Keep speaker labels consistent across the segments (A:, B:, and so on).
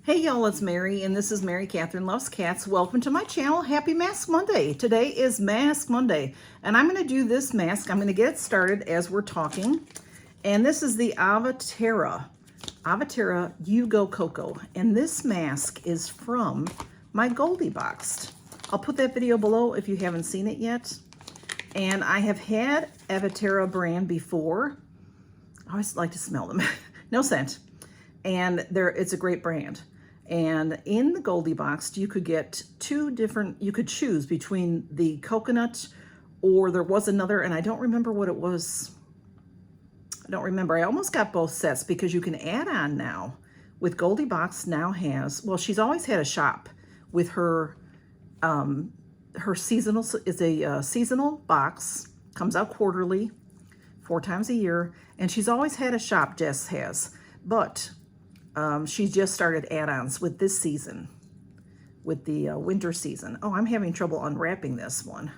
A: Hey y'all, it's Mary, and this is Mary Catherine Loves Cats. Welcome to my channel. Happy Mask Monday. Today is Mask Monday, and I'm going to do this mask. I'm going to get it started as we're talking. And this is the Avaterra You Go Cocoa. And this mask is from my Goldieboxed. I'll put that video below if you haven't seen it yet. And I have had Avaterra brand before. I always like to smell them. No scent. And it's a great brand. And in the Goldieboxed, you could get you could choose between the coconut, or there was another, and I don't remember what it was. I don't remember. I almost got both sets because you can add on now. With Goldieboxed now has, well, she's always had a shop with her, her seasonal, is a seasonal box, comes out quarterly, 4 times a year, and she's always had a shop, Jess has, but she just started add-ons with this season, with the winter season. Oh, I'm having trouble unwrapping this one.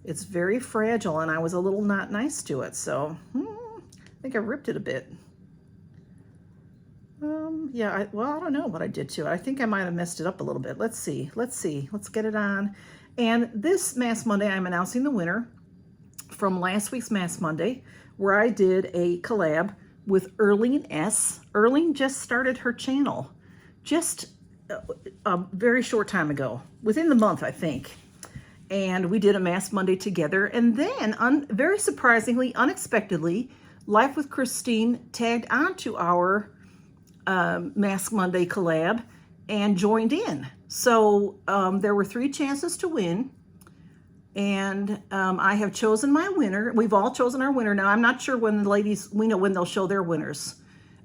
A: It's very fragile, and I was a little not nice to it, so I think I ripped it a bit. Yeah, well, I don't know what I did to it. I think I might have messed it up a little bit. Let's see. Let's get it on. And this Mask Monday, I'm announcing the winner from last week's Mask Monday, where I did a collab with Erinn S. Erinn just started her channel just a very short time ago, within the month, I think. And we did a Mask Monday together. And then, very surprisingly, unexpectedly, Life with Christine tagged onto our Mask Monday collab and joined in. So there were 3 chances to win. And I have chosen my winner. We've all chosen our winner. Now, I'm not sure when the ladies, we know when they'll show their winners.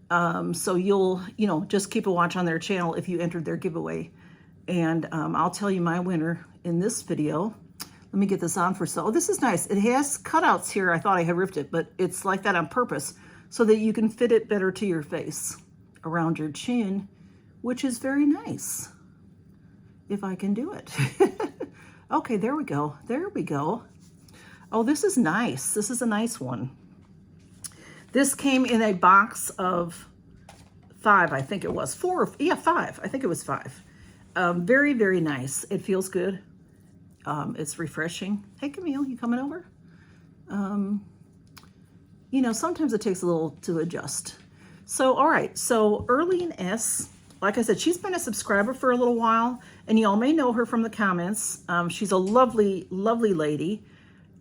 A: So you'll, just keep a watch on their channel if you entered their giveaway. And I'll tell you my winner in this video. Let me get this on for oh, this is nice. It has cutouts here. I thought I had ripped it, but it's like that on purpose so that you can fit it better to your face around your chin, which is very nice, if I can do it. Okay, there we go. There we go. Oh, this is nice. This is a nice one. This came in a box of 5, I think it was. 4, yeah, 5. I think it was 5. Very, very nice. It feels good. It's refreshing. Hey, Camille, you coming over? Sometimes it takes a little to adjust. So, all right. So, Erinn S., like I said, she's been a subscriber for a little while, and y'all may know her from the comments. She's a lovely, lovely lady,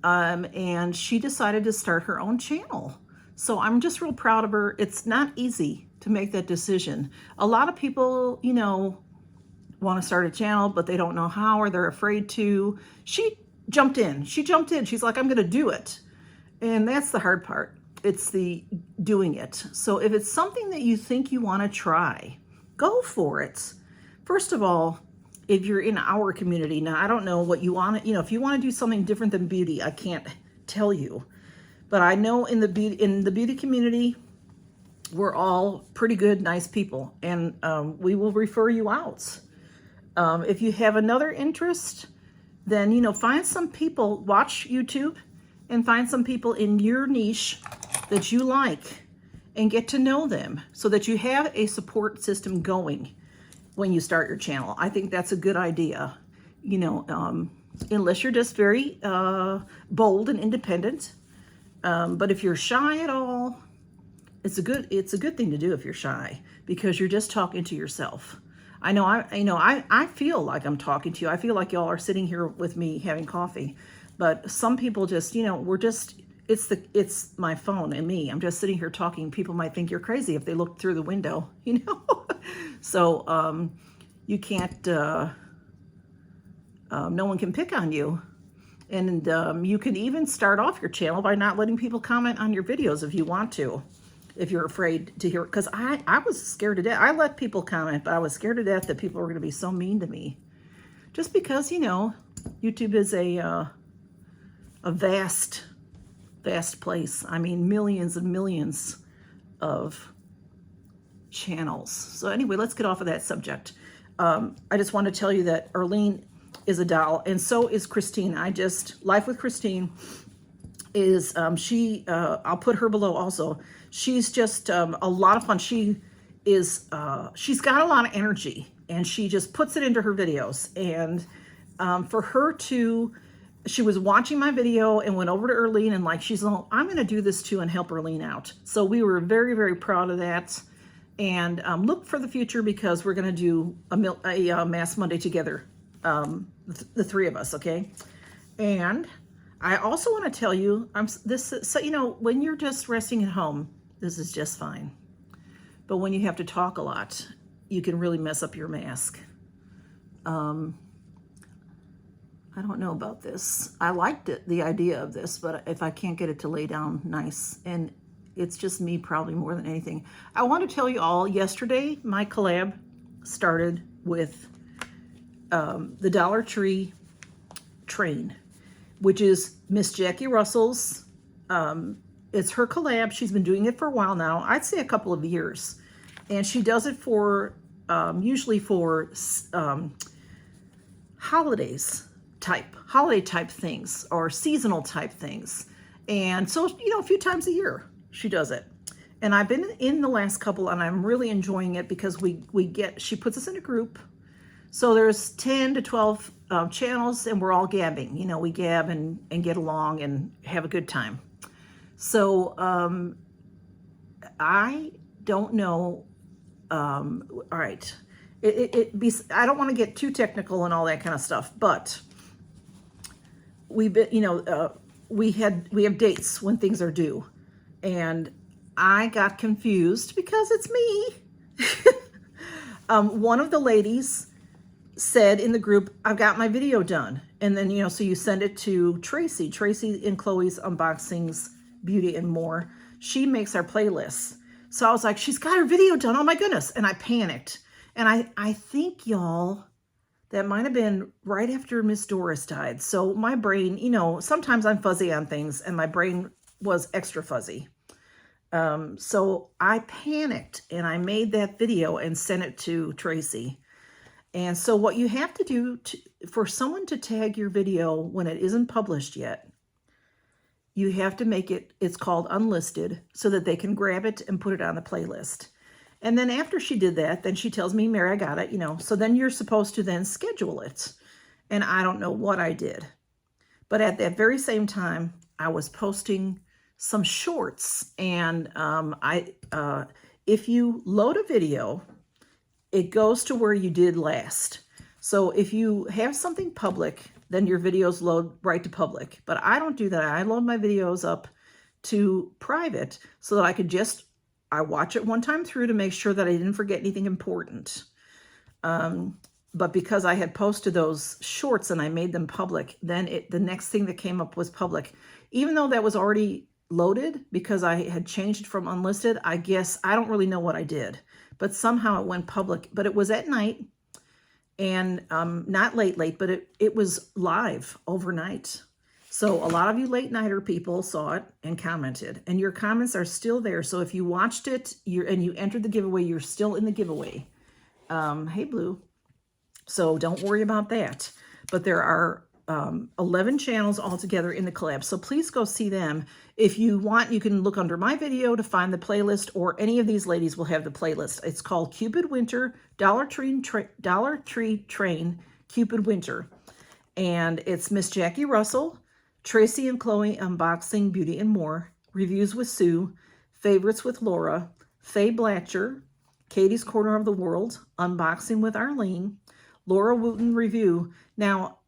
A: and she decided to start her own channel. So I'm just real proud of her. It's not easy to make that decision. A lot of people, want to start a channel, but they don't know how, or they're afraid to. She jumped in. She's like, I'm going to do it. And that's the hard part. It's the doing it. So if it's something that you think you want to try, go for it. First of all, if you're in our community, now I don't know what you want to, if you want to do something different than beauty, I can't tell you. But I know in the beauty community, we're all pretty good, nice people, and we will refer you out. If you have another interest, then, find some people, watch YouTube, and find some people in your niche that you like, and get to know them so that you have a support system going when you start your channel. I think that's a good idea, unless you're just very bold and independent. But if you're shy at all, it's a good thing to do if you're shy, because you're just talking to yourself. I know I feel like I'm talking to you. I feel like y'all are sitting here with me having coffee, but some people just, it's my phone and me. I'm just sitting here talking. People might think you're crazy if they look through the window, So you can't, no one can pick on you. And you can even start off your channel by not letting people comment on your videos if you want to, if you're afraid to hear it. Because I was scared to death. I let people comment, but I was scared to death that people were going to be so mean to me. Just because, YouTube is a vast place. I mean, millions and millions of channels. So anyway, let's get off of that subject. I just want to tell you that Erinn is a doll, and so is Christine. Life with Christine is, I'll put her below also. She's just a lot of fun. She is, she's got a lot of energy and she just puts it into her videos. And for her to, she was watching my video and went over to Erinn and like, she's like, I'm going to do this too and help Erinn out. So we were very, very proud of that. And look for the future because we're going to do a Mass Monday together, the three of us, okay? And I also want to tell you, so you know, when you're just resting at home, this is just fine. But when you have to talk a lot, you can really mess up your mask. I don't know about this. I liked it, the idea of this, but if I can't get it to lay down nice, and it's just me probably more than anything. I want to tell you all, yesterday, my collab started with the Dollar Tree train, which is Miss Jackie Russell's. It's her collab. She's been doing it for a while now. I'd say a couple of years. And she does it for, usually for holiday type things or seasonal type things. And so, you know, a few times a year she does it. And I've been in the last couple and I'm really enjoying it because she puts us in a group. So there's 10 to 12 channels and we're all gabbing. You know, we gab and get along and have a good time. So I don't know. All right. I don't want to get too technical and all that kind of stuff, but we have dates when things are due, and I got confused because it's me. One of the ladies said in the group, I've got my video done. And then, you know, so you send it to Tracy and Chloe's Unboxings, Beauty and More. She makes our playlists. So I was like, she's got her video done. Oh my goodness. And I panicked. And I think, y'all, that might have been right after Miss Doris died. So my brain, you know, sometimes I'm fuzzy on things and my brain was extra fuzzy. So I panicked and I made that video and sent it to Tracy. And so what you have to do for someone to tag your video when it isn't published yet, you have to make it, it's called unlisted, so that they can grab it and put it on the playlist. And then after she did that, then she tells me, Mary, I got it, you know. So then you're supposed to then schedule it. And I don't know what I did. But at that very same time, I was posting some shorts. And if you load a video, it goes to where you did last. So if you have something public, then your videos load right to public. But I don't do that. I load my videos up to private so that I watch it one time through to make sure that I didn't forget anything important. But because I had posted those shorts and I made them public, then the next thing that came up was public. Even though that was already loaded because I had changed it from unlisted, I guess, I don't really know what I did. But somehow it went public. But it was at night and not late, but it was live overnight. So a lot of you late nighter people saw it and commented, and your comments are still there. So if you watched it and you entered the giveaway, you're still in the giveaway. Hey, Blue. So don't worry about that. But there are 11 channels altogether in the collab. So please go see them. If you want, you can look under my video to find the playlist, or any of these ladies will have the playlist. It's called Cupid Winter, Dollar Tree Train, Cupid Winter. And it's Miss Jackie Russell, Tracy and Chloe Unboxing, Beauty and More, Reviews with Sue, Favorites with Laura, Faye Blatcher, Katie's Corner of the World, Unboxing with Arlene, Laura Wooten Review. Now,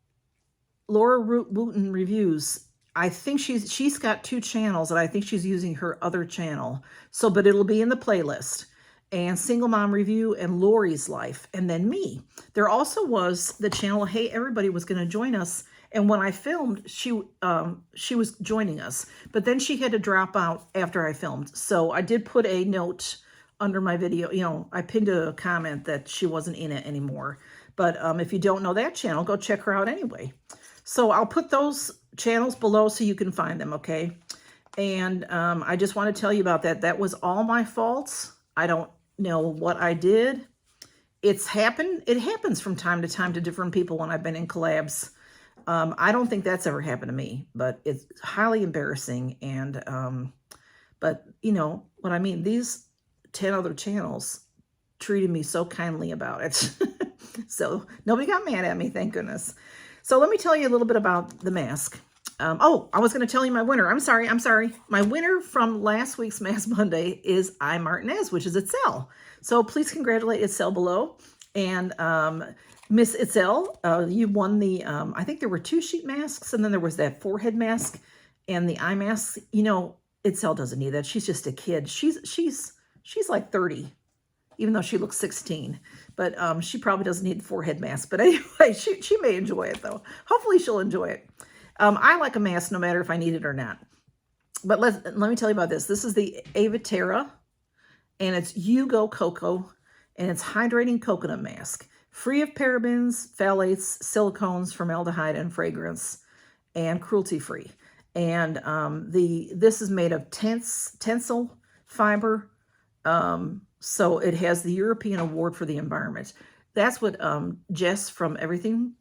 A: Laura Wooten Reviews, I think she's got 2 channels, and I think she's using her other channel. So, but it'll be in the playlist. And Single Mom Review and Lori's Life, and then me. There also was the channel Hey Everybody was going to join us, and when I filmed, she was joining us, but then she had to drop out after I filmed. So I did put a note under my video. You know, I pinned a comment that she wasn't in it anymore. But if you don't know that channel, go check her out anyway. So I'll put those channels below so you can find them, okay? And I just want to tell you about that. That was all my fault. I don't know what I did. It happens from time to time to different people when I've been in collabs. I don't think that's ever happened to me, but it's highly embarrassing. And but you know what I mean, these 10 other channels, treated me so kindly about it. So nobody got mad at me, thank goodness. So let me tell you a little bit about the mask. Oh, I was going to tell you my winner. I'm sorry. My winner from last week's Mask Monday is I Martinez, which is Itzel. So please congratulate Itzel below. And Miss Itzel, you won the, I think there were 2 sheet masks, and then there was that forehead mask and the eye mask. You know, Itzel doesn't need that. She's just a kid. She's like 30, even though she looks 16. But she probably doesn't need the forehead mask. But anyway, she may enjoy it, though. Hopefully she'll enjoy it. I like a mask no matter if I need it or not. But let me tell you about this. This is the Ava Terra, and it's You Go Cocoa, and it's hydrating coconut mask. Free of parabens, phthalates, silicones, formaldehyde, and fragrance, and cruelty-free. And this is made of tensile fiber, so it has the European Award for the Environment. That's what Jess from Everything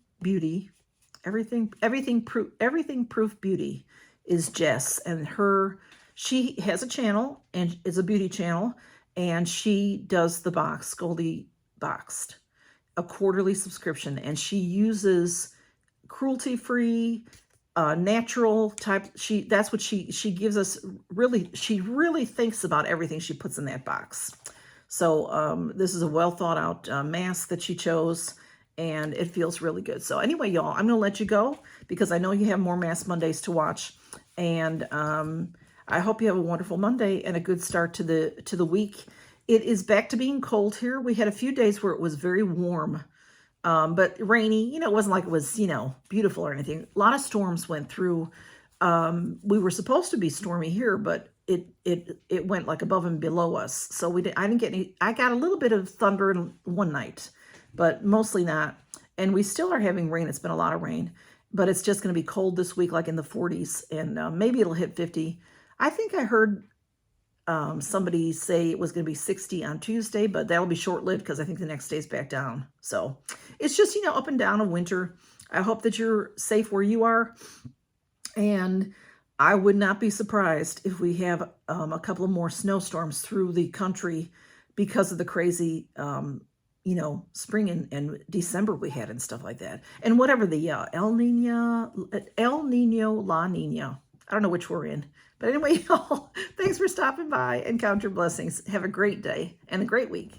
A: Proof Beauty is Jess, and she has a channel, and it's a beauty channel, and she does the box, Goldieboxed, a quarterly subscription, and she uses cruelty-free, natural type. That's what she gives us. Really, she really thinks about everything she puts in that box. So this is a well thought out mask that she chose, and it feels really good. So anyway, y'all, I'm gonna let you go because I know you have more Mask Mondays to watch, and I hope you have a wonderful Monday and a good start to the week. It is back to being cold here. We had a few days where it was very warm, but rainy. You know, it wasn't like it was, you know, beautiful or anything. A lot of storms went through. We were supposed to be stormy here, but it went like above and below us. So I didn't get any. I got a little bit of thunder in one night, but mostly not. And we still are having rain. It's been a lot of rain, but it's just going to be cold this week, like in the 40s, and maybe it'll hit 50. I think I heard somebody say it was going to be 60 on Tuesday, but that'll be short-lived because I think the next day's back down. So it's just, you know, up and down of winter. I hope that you're safe where you are. And I would not be surprised if we have a couple of more snowstorms through the country because of the crazy, you know, spring and December we had and stuff like that. And whatever the El Nino, La Nina. I don't know which we're in. But anyway, y'all, thanks for stopping by and count your blessings. Have a great day and a great week.